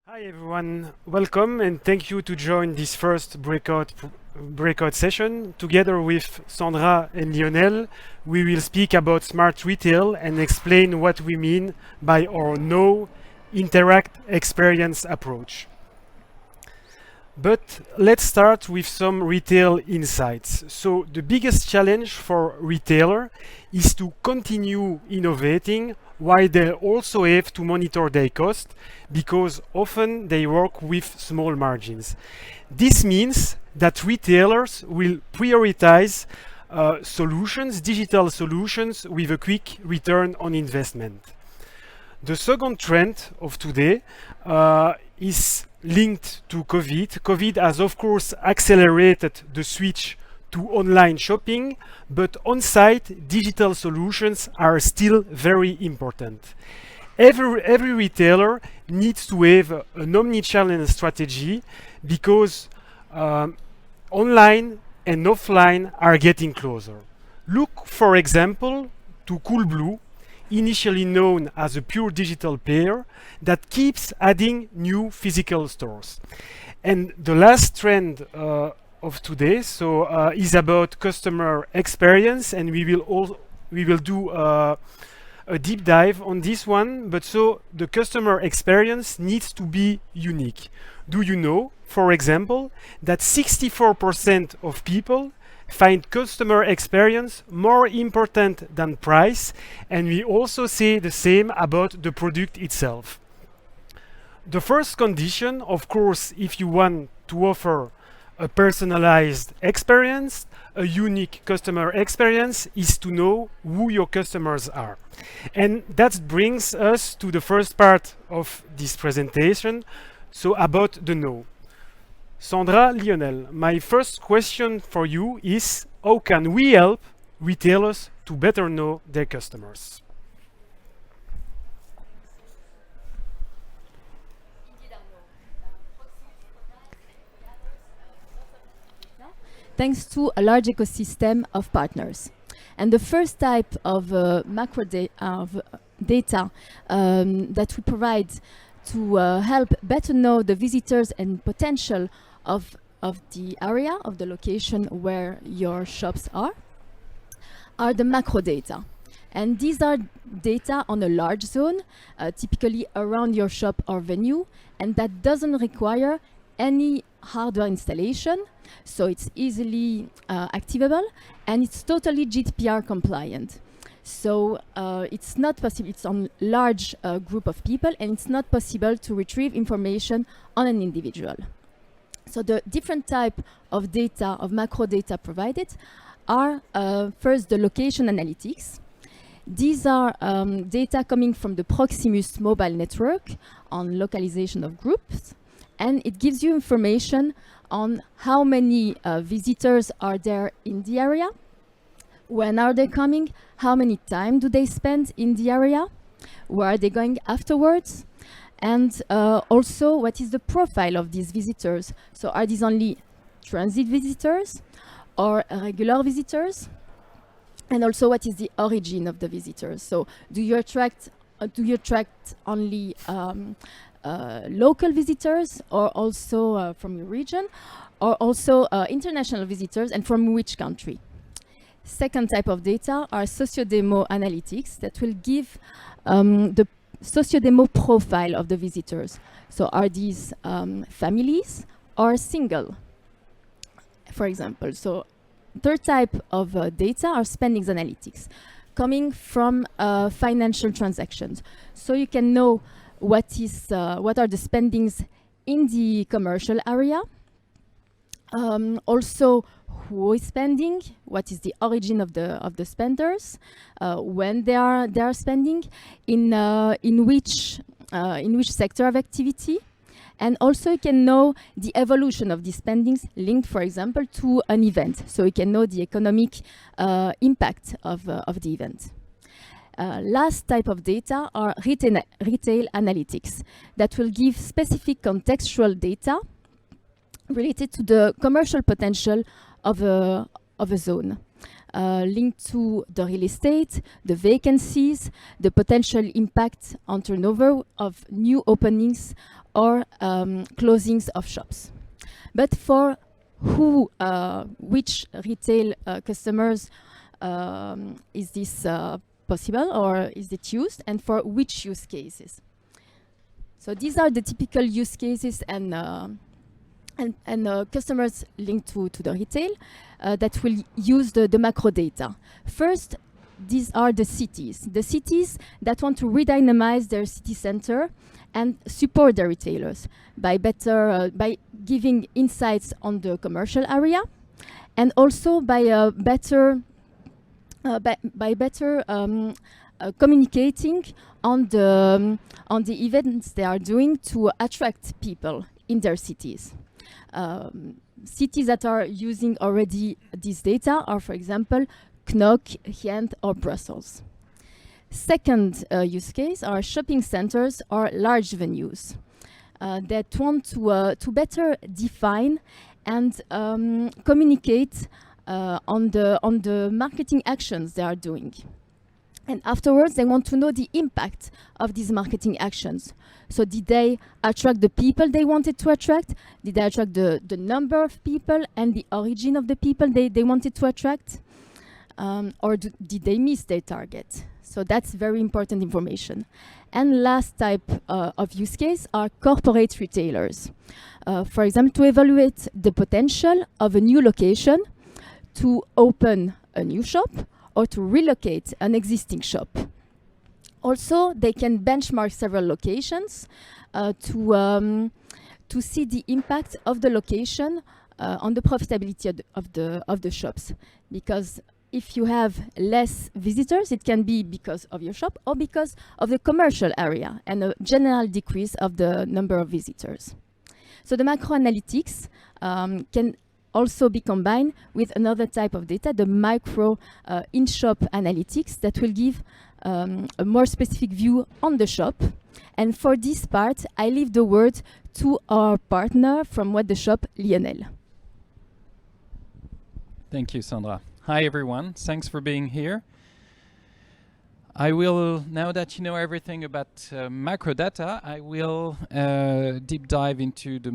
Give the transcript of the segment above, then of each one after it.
Hi everyone, welcome and thank you to join this first breakout session. Together with Sandra and Lionel, we will speak about smart retail and explain what we mean by our no interact experience approach. But let's start with some retail insights. So the biggest challenge for retailer is to continue innovating while they also have to monitor their cost because often they work with small margins. This means that retailers will prioritize digital solutions with a quick return on investment. The second trend of today is linked to COVID. COVID has, of course, accelerated the switch to online shopping, but on-site digital solutions are still very important. Every retailer needs to have an omni-channel strategy because online and offline are getting closer. Look, for example, to Coolblue, initially known as a pure digital player that keeps adding new physical stores. And the last trend of today is about customer experience, and we will do a deep dive on this one. But so the customer experience needs to be unique. Do you know, for example, that 64% of people find customer experience more important than price, and we also say the same about the product itself. The first condition, of course, if you want to offer a personalized experience, a unique customer experience, is to know who your customers are. And that brings us to the first part of this presentation, so about the know. Sandra, Lionel, my first question for you is, how can we help retailers to better know their customers? Thanks to a large ecosystem of partners. And the first type of data that we provide to help better know the visitors and potential of the area, of the location where your shops are the macro data. And these are data on a large zone, typically around your shop or venue, and that doesn't require any hardware installation, so it's easily activable, and it's totally GDPR compliant. So it's not possible, it's on large group of people, and it's not possible to retrieve information on an individual. So the different type of data, of macro data provided, are first the location analytics. These are data coming from the Proximus mobile network on localization of groups, and it gives you information on how many visitors are there in the area, when are they coming, how many time do they spend in the area, where are they going afterwards, and also what is the profile of these visitors. So are these only transit visitors or regular visitors? And also what is the origin of the visitors? So do you attract only local visitors, or also from your region, or also international visitors, and from which country? Second type of data are socio-demo analytics that will give the socio-demo profile of the visitors. So are these families or single, for example? So third type of data are spendings analytics coming from financial transactions. So you can know what are the spendings in the commercial area, also who is spending, what is the origin of the spenders, when they are spending, in which sector of activity, and also you can know the evolution of these spendings linked, for example, to an event. So you can know the economic impact of the event. Last type of data are retail analytics that will give specific contextual data related to the commercial potential of a zone. linked to the real estate, the vacancies, the potential impact on turnover of new openings or closings of shops. But for which retail customers is this possible or is it used, and for which use cases? So these are the typical use cases and customers linked to the retail that will use the macro data. First, these are the cities that want to redynamize their city center and support their retailers by giving insights on the commercial area, and also by better communicating on the events they are doing to attract people in their cities. Cities that are using already this data are, for example, Knock, Ghent, or Brussels. Second use case are shopping centers or large venues that want to better define and communicate on the marketing actions they are doing. And afterwards, they want to know the impact of these marketing actions. So did they attract the people they wanted to attract? Did they attract the number of people and the origin of the people they wanted to attract? Or did they miss their target? So that's very important information. And last type of use case are corporate retailers. For example, to evaluate the potential of a new location to open a new shop or to relocate an existing shop. Also, they can benchmark several locations to see the impact of the location on the profitability of the shops. Because if you have less visitors, it can be because of your shop or because of the commercial area and a general decrease of the number of visitors. So the macro analytics can also be combined with another type of data, the micro in-shop analytics that will give a more specific view on the shop. And for this part, I leave the word to our partner from What the Shop, Lionel. Thank you, Sandra. Hi, everyone. Thanks for being here. I will, now that you know everything about macro data, I will deep dive into the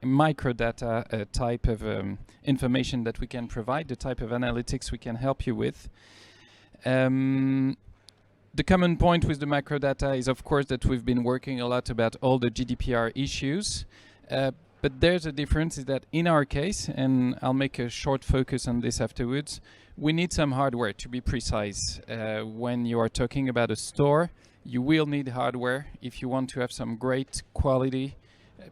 micro data type of information that we can provide, the type of analytics we can help you with. The common point with the macro data is, of course, that we've been working a lot about all the GDPR issues. But there's a difference, is that in our case, and I'll make a short focus on this afterwards, we need some hardware to be precise. When you are talking about a store, you will need hardware if you want to have some great quality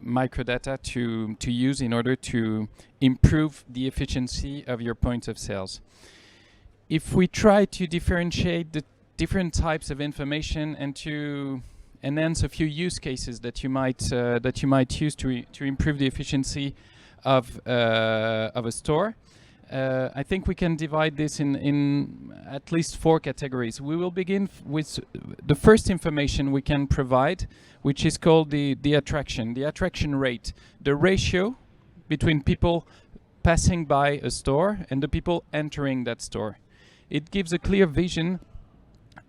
microdata to use in order to improve the efficiency of your points of sales. If we try to differentiate the different types of information and to enhance a few use cases that you might use to improve the efficiency of a store, I think we can divide this in at least 4 categories. We will begin with the first information we can provide, which is called the attraction rate, the ratio between people passing by a store and the people entering that store. It gives a clear vision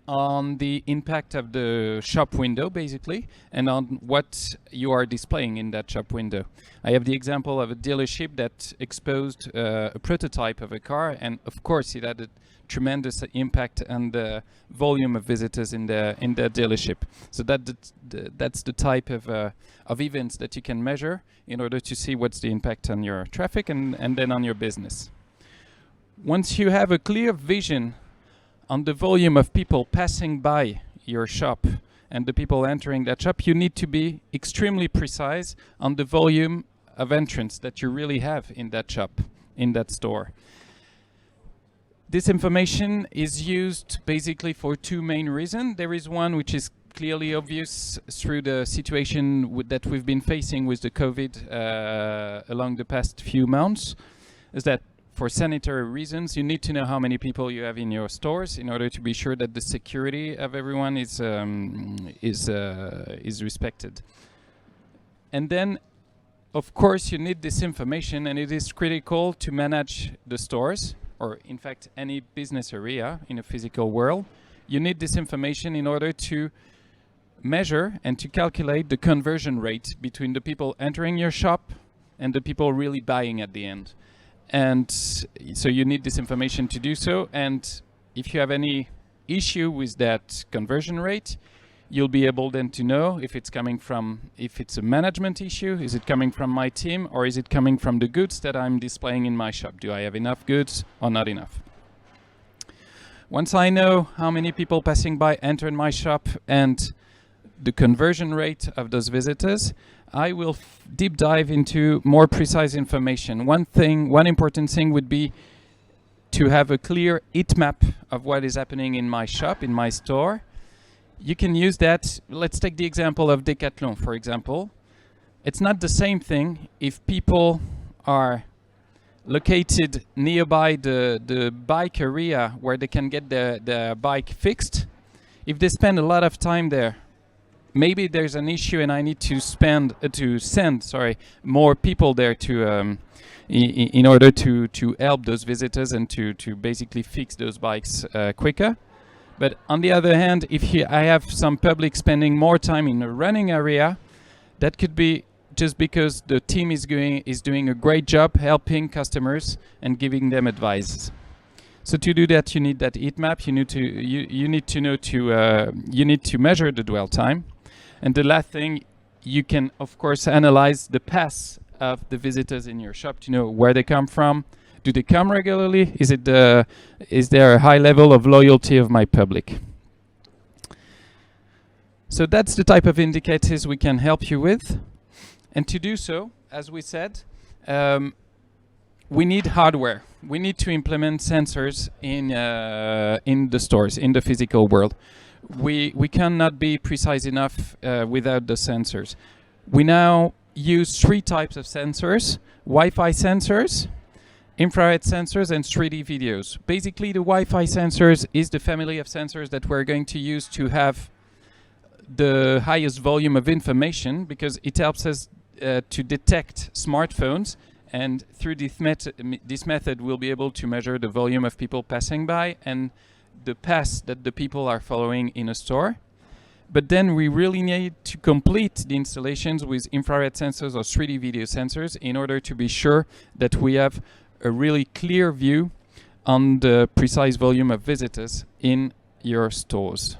on the impact of the shop window, basically, and on what you are displaying in that shop window. I have the example of a dealership that exposed a prototype of a car, and of course it had a tremendous impact on the volume of visitors in the dealership. So that's the type of events that you can measure in order to see what's the impact on your traffic and then on your business. Once you have a clear vision on the volume of people passing by your shop and the people entering that shop, you need to be extremely precise on the volume of entrance that you really have in that shop, in that store. This information is used basically for 2 main reasons. There is one which is clearly obvious through the situation that we've been facing with the COVID along the past few months, is that for sanitary reasons, you need to know how many people you have in your stores in order to be sure that the security of everyone is respected. And then, of course, you need this information, and it is critical to manage the stores or in fact any business area in a physical world, you need this information in order to measure and to calculate the conversion rate between the people entering your shop and the people really buying at the end. And so you need this information to do so. And if you have any issue with that conversion rate, you'll be able then to know if it's coming from, if it's a management issue, is it coming from my team, or is it coming from the goods that I'm displaying in my shop? Do I have enough goods or not enough? Once I know how many people passing by enter in my shop and the conversion rate of those visitors, I will deep dive into more precise information. One important thing would be to have a clear heat map of what is happening in my shop, in my store. You can use that. Let's take the example of Decathlon, for example. It's not the same thing if people are located nearby the bike area where they can get the bike fixed. If they spend a lot of time there, maybe there's an issue and I need to send more people there to in order to help those visitors and to basically fix those bikes quicker. But on the other hand, if I have some public spending more time in a running area, that could be just because the team is doing a great job helping customers and giving them advice. So to do that, you need that heat map. You need to measure the dwell time. And the last thing, you can of course analyze the past of the visitors in your shop to know where they come from. Do they come regularly? Is there a high level of loyalty of my public? So that's the type of indicators we can help you with. And to do so, as we said, we need hardware. We need to implement sensors in the stores, in the physical world. We cannot be precise enough without the sensors. We now use 3 types of sensors: Wi-Fi sensors, infrared sensors, and 3D videos. Basically, the Wi-Fi sensors is the family of sensors that we're going to use to have the highest volume of information, because it helps us to detect smartphones, and through this method we'll be able to measure the volume of people passing by and the paths that the people are following in a store. But then we really need to complete the installations with infrared sensors or 3D video sensors in order to be sure that we have a really clear view on the precise volume of visitors in your stores.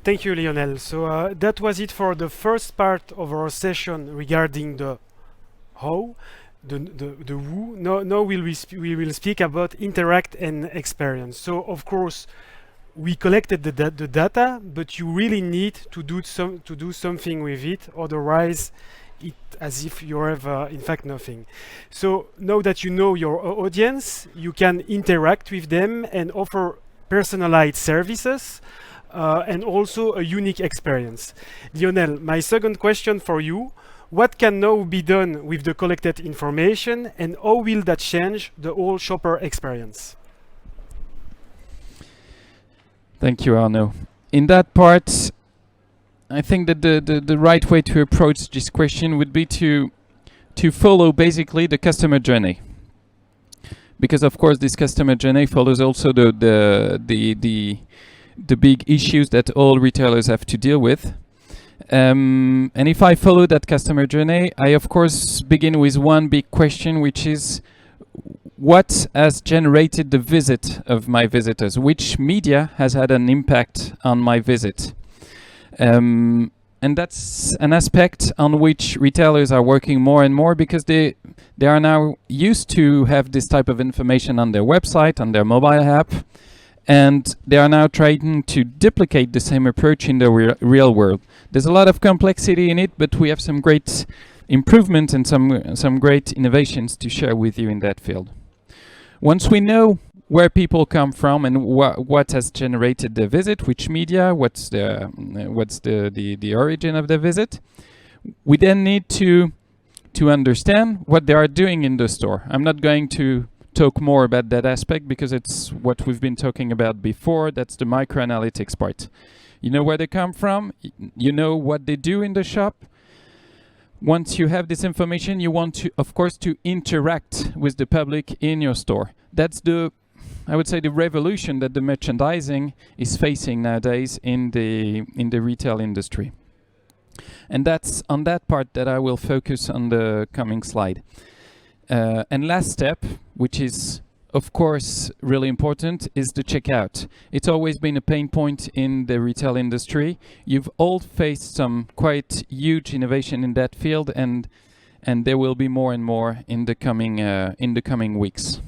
Thank you, Lionel. So that was it for the first part of our session regarding the how, the who. Now we will speak about interact and experience. So of course we collected the data, but you really need to do something with it. Otherwise, it as if you have in fact nothing. So now that you know your audience, you can interact with them and offer personalized services. And also a unique experience. Lionel, my second question for you: what can now be done with the collected information, and how will that change the whole shopper experience? Thank you, Arnaud. In that part, I think that the right way to approach this question would be to follow basically the customer journey. Because of course this customer journey follows also the big issues that all retailers have to deal with. And if I follow that customer journey, I of course begin with one big question, which is what has generated the visit of my visitors? Which media has had an impact on my visit? And that's an aspect on which retailers are working more and more, because they are now used to have this type of information on their website, on their mobile app. And they are now trying to duplicate the same approach in the real world. There's a lot of complexity in it, but we have some great improvements and some great innovations to share with you in that field. Once we know where people come from and what has generated the visit, which media, what's the origin of the visit, we then need to understand what they are doing in the store. I'm not going to talk more about that aspect because it's what we've been talking about before. That's the microanalytics part. You know where they come from, you know what they do in the shop. Once you have this information, you want to, of course, to interact with the public in your store. That's the, I would say, the revolution that the merchandising is facing nowadays in the retail industry. And that's on that part that I will focus on the coming slide. And last step, which is of course really important, is the checkout. It's always been a pain point in the retail industry. You've all faced some quite huge innovation in that field, and there will be more and more in the coming weeks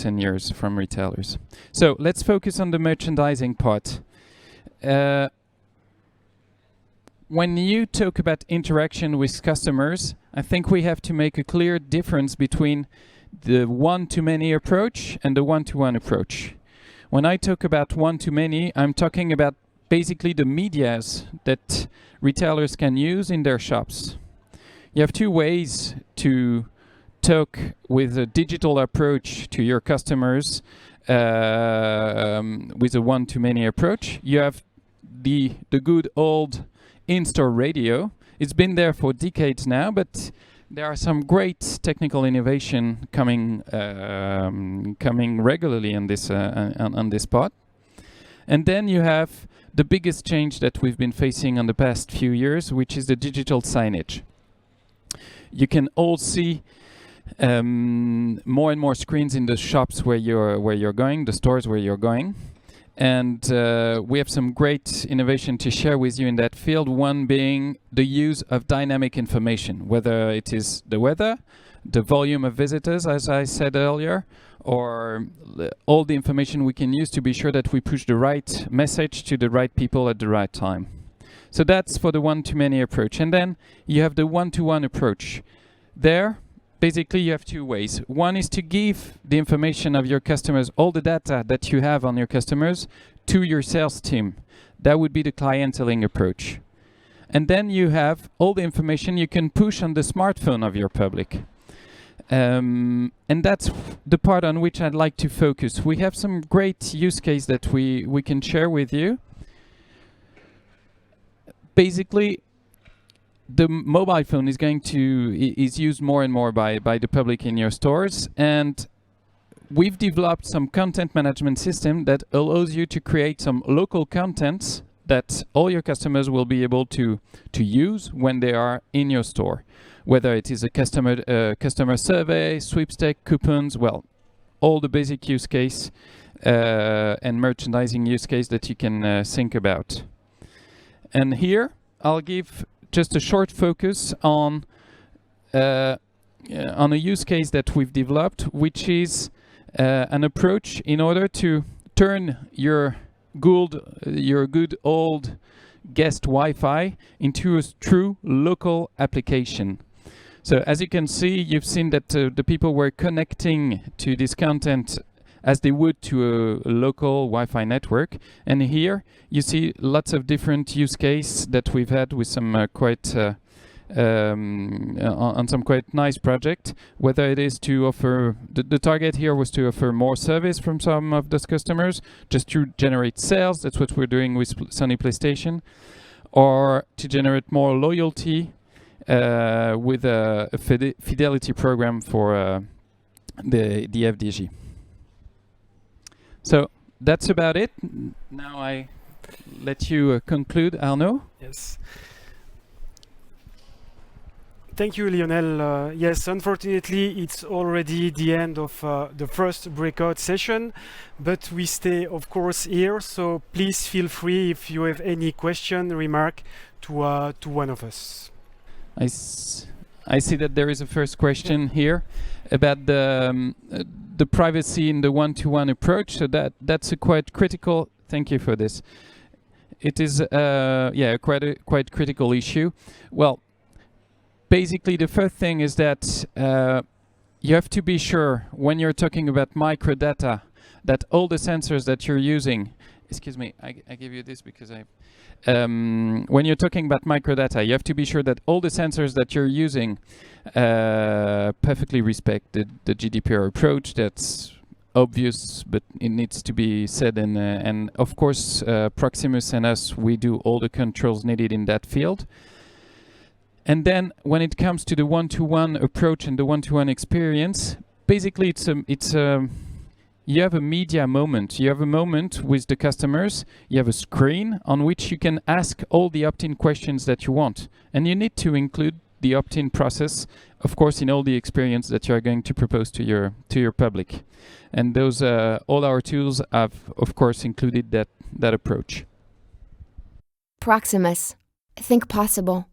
and years from retailers. So let's focus on the merchandising part. When you talk about interaction with customers, I think we have to make a clear difference between the one-to-many approach and the one-to-one approach. When I talk about one-to-many, I'm talking about basically the medias that retailers can use in their shops. You have two ways to talk with a digital approach to your customers with a one-to-many approach. You have the good old in-store radio. It's been there for decades now, but there are some great technical innovation coming regularly on this part. And then you have the biggest change that we've been facing on the past few years, which is the digital signage. You can all see more and more screens in the shops where you're going, the stores where you're going. And we have some great innovation to share with you in that field, one being the use of dynamic information, whether it is the weather, the volume of visitors, as I said earlier, or all the information we can use to be sure that we push the right message to the right people at the right time. So that's for the one-to-many approach. And then you have the one-to-one approach. There, basically, you have two ways. One is to give the information of your customers, all the data that you have on your customers, to your sales team. That would be the clienteling approach. And then you have all the information you can push on the smartphone of your public. And that's the part on which I'd like to focus. We have some great use case that we can share with you. Basically, the mobile phone is used more and more by the public in your stores, and we've developed some content management system that allows you to create some local contents that all your customers will be able to use when they are in your store, whether it is a customer survey, sweepstake, coupons, well, all the basic use case and merchandising use case that you can think about. And here I'll give just a short focus on a use case that we've developed, which is an approach in order to turn your good old guest Wi-Fi into a true local application. So as you can see, you've seen that the people were connecting to this content as they would to a local Wi-Fi network. And here you see lots of different use cases that we've had with some on some quite nice project, whether it is to offer, the target here was to offer more service from some of those customers, just to generate sales, that's what we're doing with Sony PlayStation, or to generate more loyalty with a fidelity program for the FDG. So that's about it. Now I let you conclude, Arnaud. Yes. Thank you, Lionel. Yes, unfortunately, it's already the end of the first breakout session, but we stay, of course, here. So please feel free if you have any question, remark to one of us. I see that there is a first question here about the privacy in the one-to-one approach. So that's a quite critical. Thank you for this. It is quite critical issue. Well, basically, the first thing is that you have to be sure when you're talking about microdata that all the sensors that you're using. Excuse me, I give you this because when you're talking about microdata, you have to be sure that all the sensors that you're using perfectly respect the GDPR approach. That's obvious, but it needs to be said. And of course, Proximus and us, we do all the controls needed in that field. And then when it comes to the one-to-one approach and the one-to-one experience, basically you have a media moment. You have a moment with the customers. You have a screen on which you can ask all the opt-in questions that you want. And you need to include the opt-in process, of course, in all the experience that you are going to propose to your public. And those all our tools have, of course, included that approach. Proximus. Think possible.